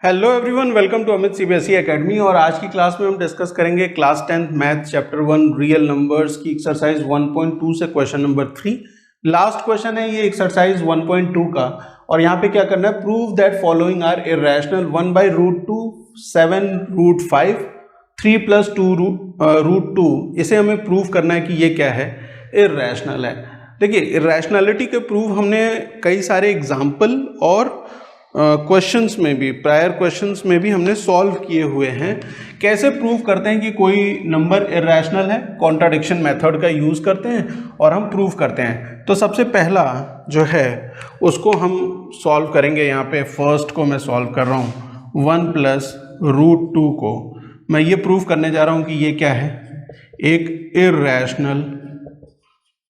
Hello everyone, welcome to Amit CBSE academy. और आज की क्लास में हम डिस्कस करेंगे class 10th math chapter 1 real numbers की एक्सरसाइज 1.2 से क्वेश्चन नंबर 3। लास्ट क्वेश्चन है ये एक्सरसाइज 1.2 का। और यहाँ पे क्या करना है, prove that following are irrational 1/√2, 7√5, 3 + 2√2। इसे हमें प्रूव करना है कि ये क्या है, इरेशनल है। देखिए, इरेशनलिटी के प्रूव हमने कई सारे एग्जाम्पल और क्वेश्चंस में भी, प्रायर क्वेश्चंस में भी हमने सॉल्व किए हुए हैं। कैसे प्रूव करते हैं कि कोई नंबर इरेशनल है, कॉन्ट्राडिक्शन मेथड का यूज़ करते हैं और हम प्रूव करते हैं। तो सबसे पहला जो है उसको हम सॉल्व करेंगे। यहाँ पे फर्स्ट को मैं सॉल्व कर रहा हूँ, 1 + √2 को मैं ये प्रूव करने जा रहा हूँ कि ये क्या है, एक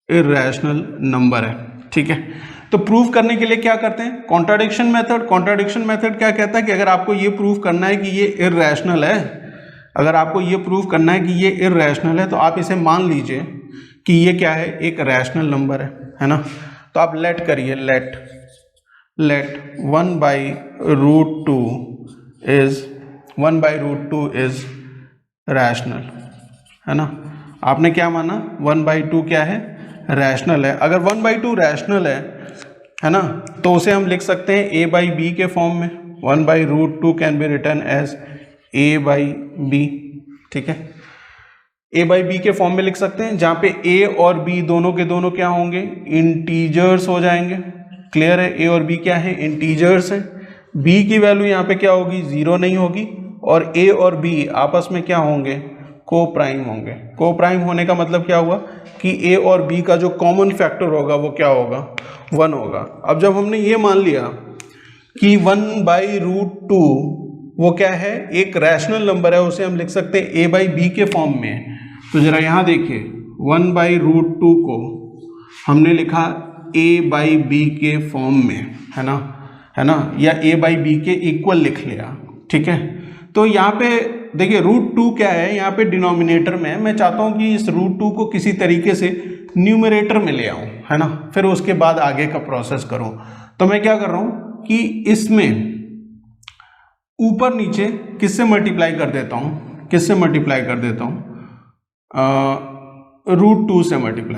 इरेशनल नंबर है। ठीक है, तो प्रूव करने के लिए क्या करते हैं, कॉन्ट्राडिक्शन मेथड। कॉन्ट्राडिक्शन मेथड क्या कहता है कि अगर आपको ये प्रूव करना है कि ये इरेशनल है, अगर आपको ये प्रूव करना है कि ये इरेशनल है, तो आप इसे मान लीजिए कि ये क्या है, एक रैशनल नंबर है ना। तो आप लेट करिए, लेट 1/√2 इज रैशनल, है ना। आपने क्या माना, 1/2 क्या है, रैशनल है। अगर 1/2 रैशनल है ना, तो उसे हम लिख सकते हैं a/b के फॉर्म में। 1/√2 can be return as a/b। ठीक है, a/b के फॉर्म में लिख सकते हैं, जहाँ पे a और b दोनों के दोनों क्या होंगे, इंटीजर्स हो जाएंगे। क्लियर है, a और b क्या है, इंटीजर्स हैं। b की वैल्यू यहाँ पे क्या होगी, 0 नहीं होगी। और a और b आपस में क्या होंगे, को प्राइम होंगे। को प्राइम होने का मतलब क्या हुआ कि a और b का जो कॉमन फैक्टर होगा वो क्या होगा, 1 होगा। अब जब हमने ये मान लिया कि 1/√2 वो क्या है, एक रैशनल नंबर है, उसे हम लिख सकते हैं a/b के फॉर्म में। तो जरा यहाँ देखिए, 1/√2 को हमने लिखा a/b के फॉर्म में, है ना, या a/b के इक्वल लिख लिया। ठीक है, तो यहाँ पे देखिए √2 क्या है, यहाँ पे डिनोमिनेटर में है। मैं चाहता हूँ कि इस √2 को किसी तरीके से न्यूमरेटर में ले आऊँ, है ना, फिर उसके बाद आगे का प्रोसेस करूँ। तो मैं क्या कर रहा हूँ कि इसमें ऊपर नीचे किससे मल्टीप्लाई कर देता हूँ, √2 से मल्टीप्लाई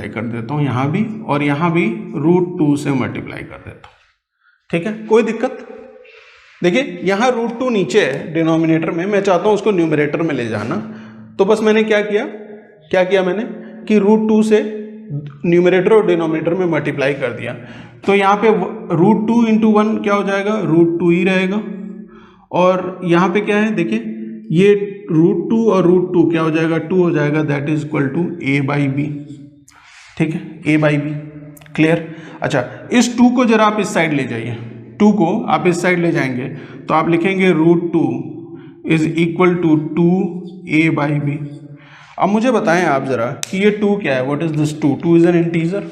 कर देता हूँ यहाँ भी, और यहाँ भी √2 से मल्टीप्लाई कर देता हूँ। ठीक है, कोई दिक्कत। देखिए यहाँ √2 नीचे है डिनोमिनेटर में, मैं चाहता हूँ उसको न्यूमरेटर में ले जाना। तो बस मैंने क्या किया मैंने कि √2 से न्यूमरेटर और डिनोमिनेटर में मल्टीप्लाई कर दिया। तो यहाँ पे √2 × 1 क्या हो जाएगा, √2 ही रहेगा। और यहाँ पे क्या है, देखिए ये √2 और √2 क्या हो जाएगा, 2 हो जाएगा, that is equal to a/b। ठीक है, a/b। क्लियर। अच्छा, इस 2 को जरा आप इस साइड ले जाइए, 2 को आप इस साइड ले जाएंगे तो आप लिखेंगे √2 इज इक्वल टू 2a/b। अब मुझे बताएं आप जरा कि ये 2 क्या है, what is this 2? 2 is an integer.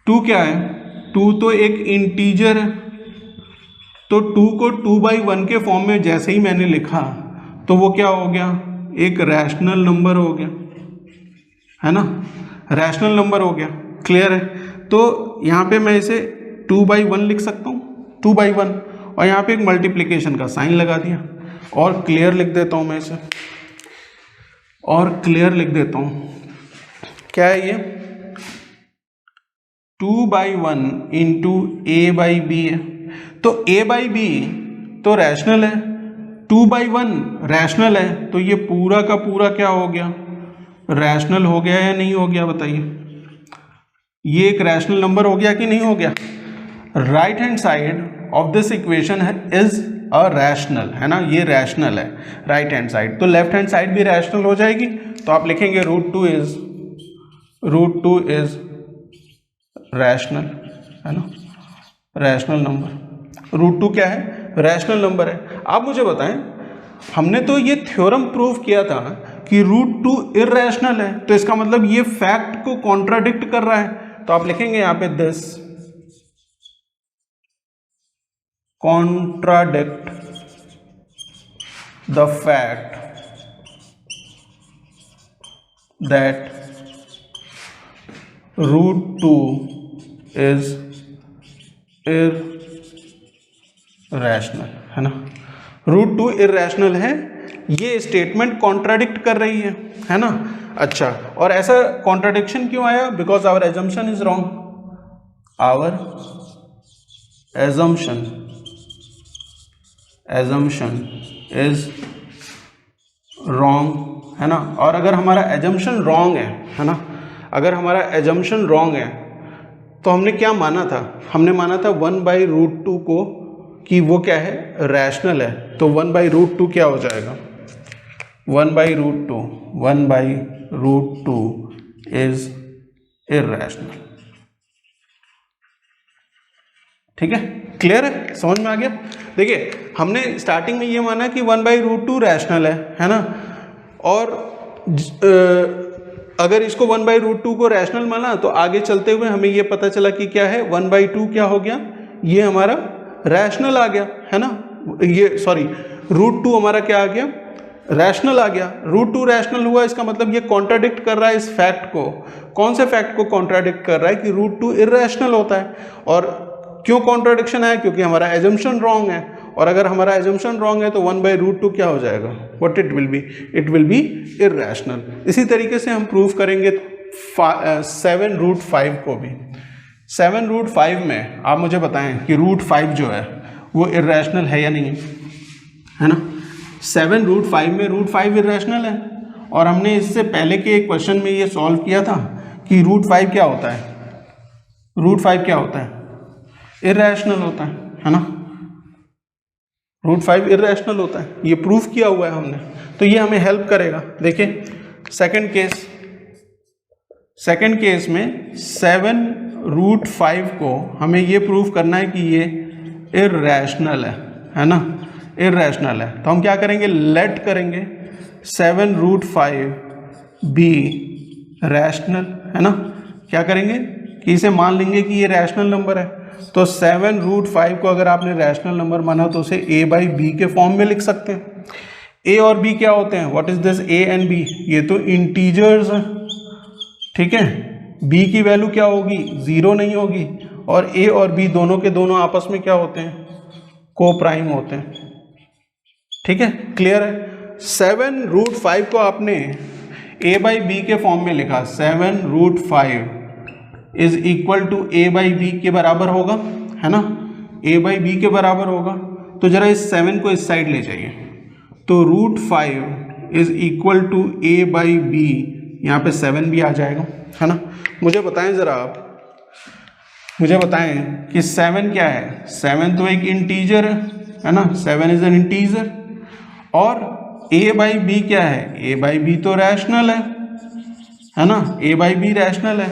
2 क्या है, 2 तो एक इंटीजर है। तो 2 को 2/1 के फॉर्म में जैसे ही मैंने लिखा तो वो क्या हो गया, एक रैशनल नंबर हो गया, है ना, रैशनल नंबर हो गया। क्लियर है। तो यहाँ पे मैं इसे 2/1 लिख सकता हूँ, 2/1, और यहाँ पे एक मल्टीप्लिकेशन का साइन लगा दिया। और क्लियर लिख देता हूँ मैं इसे, और क्लियर लिख देता हूँ। क्या है ये, 2/1 × a/b है। तो a/b तो रैशनल है, 2/1 रैशनल है, तो ये पूरा का पूरा क्या हो गया, रैशनल हो गया या नहीं हो गया, बताइए। ये एक रैशनल नंबर हो गया कि नहीं हो गया। Right hand side of this equation is a rational, है ना, ये रैशनल है राइट हैंड साइड। तो लेफ्ट हैंड साइड भी रैशनल हो जाएगी। तो आप लिखेंगे √2 इज रैशनल, है ना, रैशनल नंबर। √2 क्या है, रैशनल नंबर है। आप मुझे बताएं, हमने तो ये थ्योरम प्रूव किया था कि √2 इररेशनल है, तो इसका मतलब ये फैक्ट को कॉन्ट्राडिक्ट कर रहा है। तो आप लिखेंगे यहां पे this contradict the fact that √2 is rational, है ना। रूट 2 इर्रेशनल है, ये स्टेटमेंट कॉन्ट्राडिक्ट कर रही है ना। अच्छा, और ऐसा कॉन्ट्राडिक्शन क्यों आया? Because our assumption is wrong. Our assumption is wrong, है ना। और अगर हमारा एजम्पशन रॉन्ग है ना, अगर हमारा एजम्पशन रॉन्ग है तो हमने क्या माना था? हमने माना था 1/√2 को कि वो क्या है? रैशनल है। तो 1/√2 क्या हो जाएगा? 1/√2 इज इर्रेशनल। ठीक है, क्लियर है, समझ में आ गया? देखिए, हमने स्टार्टिंग में ये माना कि 1/√2 रैशनल है ना। और अगर इसको 1/√2 को रैशनल माना तो आगे चलते हुए हमें ये पता चला कि क्या है, 1/2 क्या हो गया? ये हमारा रैशनल आ गया, है ना। ये सॉरी, √2 हमारा क्या आ गया? रैशनल आ गया। √2 रैशनल हुआ, इसका मतलब ये कॉन्ट्राडिक्ट कर रहा है इस फैक्ट को। कौन से फैक्ट को कॉन्ट्राडिक्ट कर रहा है? कि √2 इर्रेशनल होता है। और क्यों कॉन्ट्राडिक्शन है? क्योंकि हमारा एजम्पशन रॉन्ग है। और अगर हमारा एजम्पशन रॉन्ग है तो 1/√2 क्या हो जाएगा? What it will be? It will be irrational. इसी तरीके से हम प्रूव करेंगे 7√5 को भी। 7√5 में आप मुझे बताएं कि √5 जो है वो इर्रेशनल है या नहीं, है ना। 7√5 में √5 इर्रेशनल है। और हमने इससे पहले के एक क्वेश्चन में ये सॉल्व किया था कि √5 क्या होता है? √5 क्या होता है? इर्रेशनल होता है ना। √5 इर्रेशनल होता है, ये प्रूफ किया हुआ है हमने। तो ये हमें हेल्प करेगा। देखिए सेकंड केस में 7√5 को हमें ये प्रूफ करना है कि ये इर्रेशनल है ना, इर्रेशनल है। तो हम क्या करेंगे? लेट करेंगे 7√5 बी रैशनल, है ना। क्या करेंगे कि इसे मान लेंगे कि ये रैशनल नंबर है। तो 7√5 को अगर आपने रैशनल नंबर माना तो उसे a/b के फॉर्म में लिख सकते हैं। a और b क्या होते हैं? What is this? a and b, ये तो इंटीजर्स हैं, ठीक है। b की वैल्यू क्या होगी? 0 नहीं होगी। और a और b दोनों के दोनों आपस में क्या होते हैं? को प्राइम होते हैं, ठीक है, क्लियर है। 7√5 को आपने a/b के फॉर्म में लिखा। 7√5 इज इक्वल टू a/b के बराबर होगा, है ना। a/b के बराबर होगा। तो जरा इस 7 को इस साइड ले जाइए। तो √5 इज इक्वल टू a/b, यहाँ पे 7 भी आ जाएगा, है ना। मुझे बताएं जरा आप, मुझे बताएं कि 7 क्या है? 7 तो एक इंटीजर है ना, 7 इज एन इंटीजर। और a/b क्या है? a/b तो रैशनल है ना, a/b रैशनल है।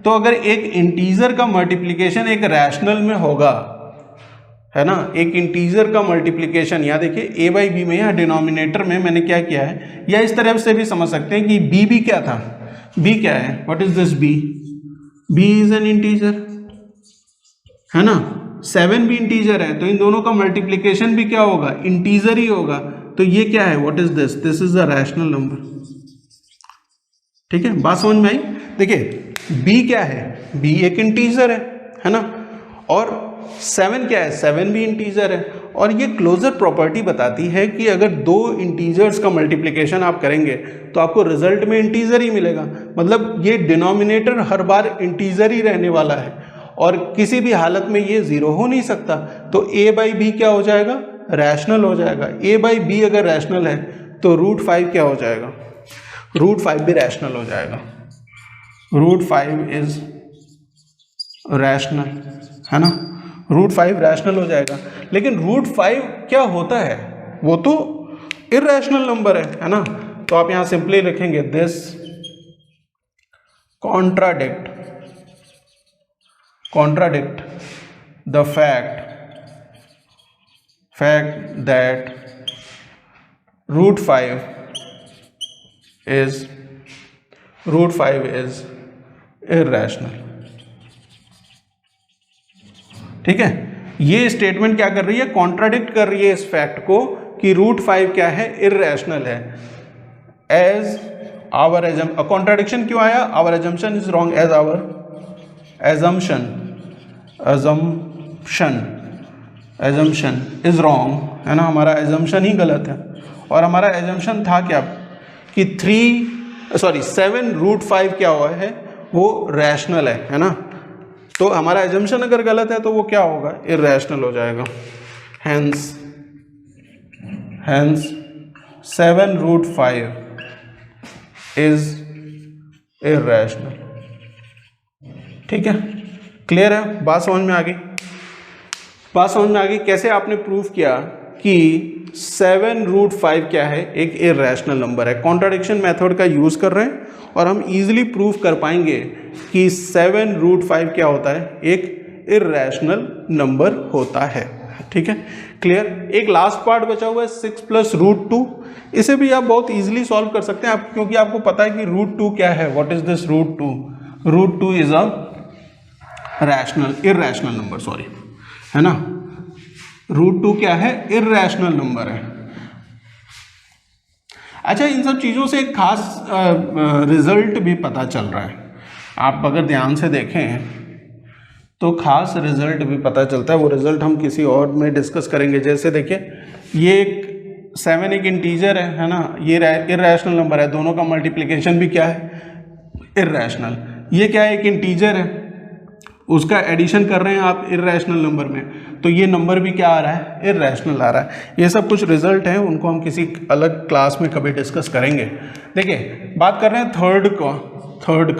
तो अगर एक इंटीजर का मल्टीप्लिकेशन एक रैशनल में होगा, है ना, एक इंटीजर का मल्टीप्लिकेशन, यहाँ देखिए a/b में, यहाँ डिनोमिनेटर में मैंने क्या किया है, या इस तरह से भी समझ सकते हैं कि b भी क्या था? b क्या है? What is this b? b is an integer, है ना। 7 भी इंटीजर है, तो इन दोनों का मल्टीप्लिकेशन भी क्या होगा? इंटीजर ही होगा। तो ये क्या है? What is this? This is a rational number, ठीक है। बात समझ में आई? देखिए b क्या है? b एक इंटीजर है ना। और 7 क्या है? 7 भी इंटीजर है। और ये क्लोजर प्रॉपर्टी बताती है कि अगर दो इंटीजर्स का मल्टीप्लिकेशन आप करेंगे तो आपको रिजल्ट में इंटीजर ही मिलेगा। मतलब ये डिनोमिनेटर हर बार इंटीजर ही रहने वाला है और किसी भी हालत में ये 0 हो नहीं सकता। तो a/b क्या हो जाएगा? रैशनल हो जाएगा। a/b अगर रैशनल है तो √5 क्या हो जाएगा? √5 भी रैशनल हो जाएगा। √5 इज रैशनल, है ना। √5 रैशनल हो जाएगा। लेकिन √5 क्या होता है? वो तो इर्रेशनल नंबर है ना। तो आप यहां सिंपली लिखेंगे this contradict the fact that √5 is irrational, ठीक है। ये स्टेटमेंट क्या कर रही है? कॉन्ट्राडिक्ट कर रही है इस फैक्ट को कि √5 क्या है? इर्रेशनल है। एज आवर एजम्पशन, कॉन्ट्राडिक्शन क्यों आया? Our assumption is wrong. As our assumption assumption is wrong, है ना, हमारा एजम्पशन ही गलत है। और हमारा एजम्पशन था क्या कि 7√5 क्या हुआ है, वो रैशनल है ना। तो हमारा एजम्पशन अगर गलत है तो वो क्या होगा, इर्रेशनल हो जाएगा। Hence 7√5 is irrational. ठीक है, क्लियर है, बात समझ में आ गई। बात समझ में आ गई कैसे आपने प्रूफ किया कि 7√5 क्या है, एक इर्रेशनल नंबर है। कॉन्ट्राडिक्शन मेथड का यूज कर रहे हैं और हम इजीली प्रूफ कर पाएंगे कि 7√5 क्या होता है, एक इर्रेशनल नंबर होता है। ठीक है, क्लियर। एक लास्ट पार्ट बचा हुआ है 6 + √2। इसे भी आप बहुत इजीली सॉल्व कर सकते हैं आप, क्योंकि आपको पता है कि √2 क्या है। What is this √2? √2 is a irrational number, sorry, है ना। √2 क्या है, इर्रेशनल नंबर है। अच्छा, इन सब चीज़ों से एक खास रिजल्ट भी पता चल रहा है। आप अगर ध्यान से देखें तो खास रिजल्ट भी पता चलता है। वो रिजल्ट हम किसी और में डिस्कस करेंगे। जैसे देखिए, ये एक 7 एक इंटीजर है ना, ये इर्रेशनल नंबर है। दोनों का मल्टीप्लिकेशन भी क्या है, इर्रेशनल। ये क्या है, एक इंटीजर है, उसका एडिशन कर रहे हैं आप इर्रेशनल नंबर में, तो ये नंबर भी क्या आ रहा है, इर्रेशनल आ रहा है। ये सब कुछ रिजल्ट हैं, उनको हम किसी अलग क्लास में कभी डिस्कस करेंगे। देखिए, बात कर रहे हैं थर्ड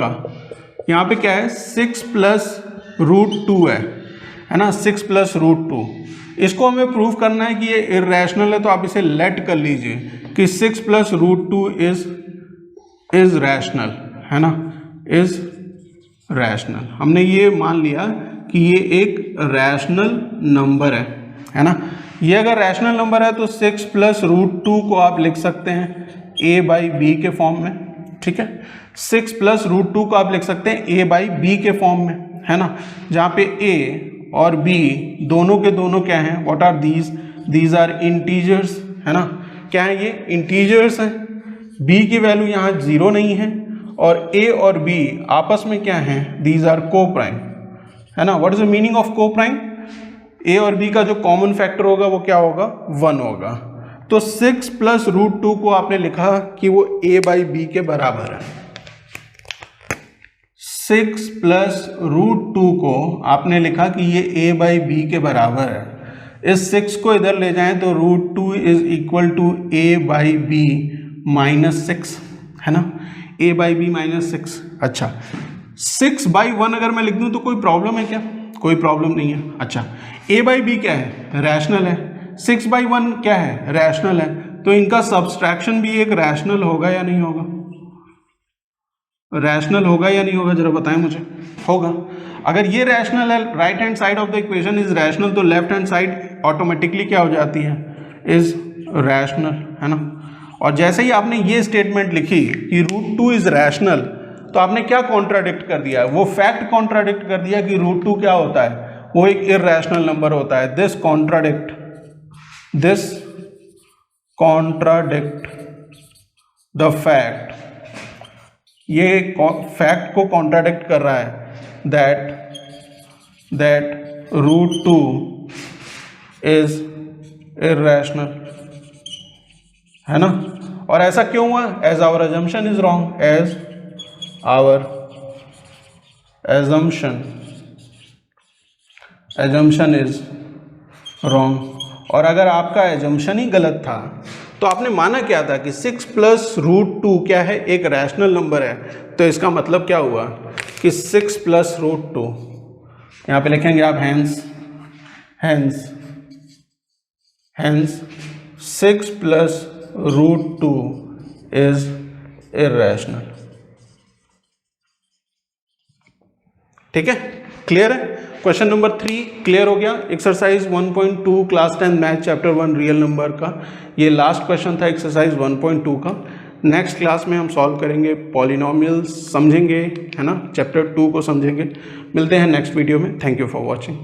का। यहाँ पे क्या है, 6 + √2 है ना, 6 + √2। इसको हमें प्रूव करना है कि ये इर्रेशनल है, तो आप इसे लेट कर लीजिए कि 6 + √2 इज रैशनल, है ना, इज रैशनल। हमने ये मान लिया कि ये एक रैशनल नंबर है ना। ये अगर रैशनल नंबर है तो 6 + √2 को आप लिख सकते हैं a/b के फॉर्म में। ठीक है, 6 + √2 को आप लिख सकते हैं a/b के फॉर्म में, है ना, जहाँ पे a और b दोनों के दोनों क्या हैं, what are these are integers, है ना। क्या है, ये इंटीजर्स हैं। b की वैल्यू यहाँ 0 नहीं है, और a और b आपस में क्या हैं, दीज आर को-प्राइम, है ना। What is the meaning of co-prime? a और b का जो कॉमन फैक्टर होगा वो क्या होगा, 1 होगा। तो 6 + √2 को आपने लिखा कि वो a/b के बराबर है। 6 + √2 को आपने लिखा कि ये a/b के बराबर है। इस 6 को इधर ले जाएं तो √2 इज इक्वल टू a/b - 6, है ना, a/b - 6। अच्छा, 6/1 अगर मैं लिख दूं तो कोई प्रॉब्लम है क्या? कोई प्रॉब्लम नहीं है। अच्छा, a/b क्या है, रैशनल है। 6/1 क्या है, रैशनल है। तो इनका सब्सट्रैक्शन भी एक रैशनल होगा या नहीं होगा? रैशनल होगा या नहीं होगा, जरा बताएं मुझे। होगा। अगर ये रैशनल है, right hand side of the equation is rational, तो लेफ्ट हैंड साइड ऑटोमेटिकली क्या हो जाती है, इज रैशनल, है ना। और जैसे ही आपने ये स्टेटमेंट लिखी कि √2 इज रैशनल, तो आपने क्या कॉन्ट्राडिक्ट कर दिया, वो फैक्ट कॉन्ट्राडिक्ट कर दिया कि √2 क्या होता है, वो एक इर्रेशनल नंबर होता है। दिस कॉन्ट्राडिक्ट द फैक्ट, ये फैक्ट को कॉन्ट्राडिक्ट कर रहा है दैट √2 इज इर्रेशनल, है ना। और ऐसा क्यों हुआ? As our assumption is wrong, as our assumption is wrong. और अगर आपका एजम्पशन ही गलत था तो आपने माना क्या था कि 6 + √2 क्या है, एक रैशनल नंबर है। तो इसका मतलब क्या हुआ कि 6 + √2, यहाँ पे लिखेंगे आप हेंस 6 + √2 इज इर्रेशनल। ठीक है, क्लियर है। क्वेश्चन नंबर 3 क्लियर हो गया। Exercise 1.2 class 10 math chapter 1 real number का ये लास्ट क्वेश्चन था एक्सरसाइज 1.2 का। नेक्स्ट क्लास में हम सॉल्व करेंगे पॉलिनोमियल्स, समझेंगे, है ना, चैप्टर 2 को समझेंगे। मिलते हैं नेक्स्ट वीडियो में। Thank you for watching.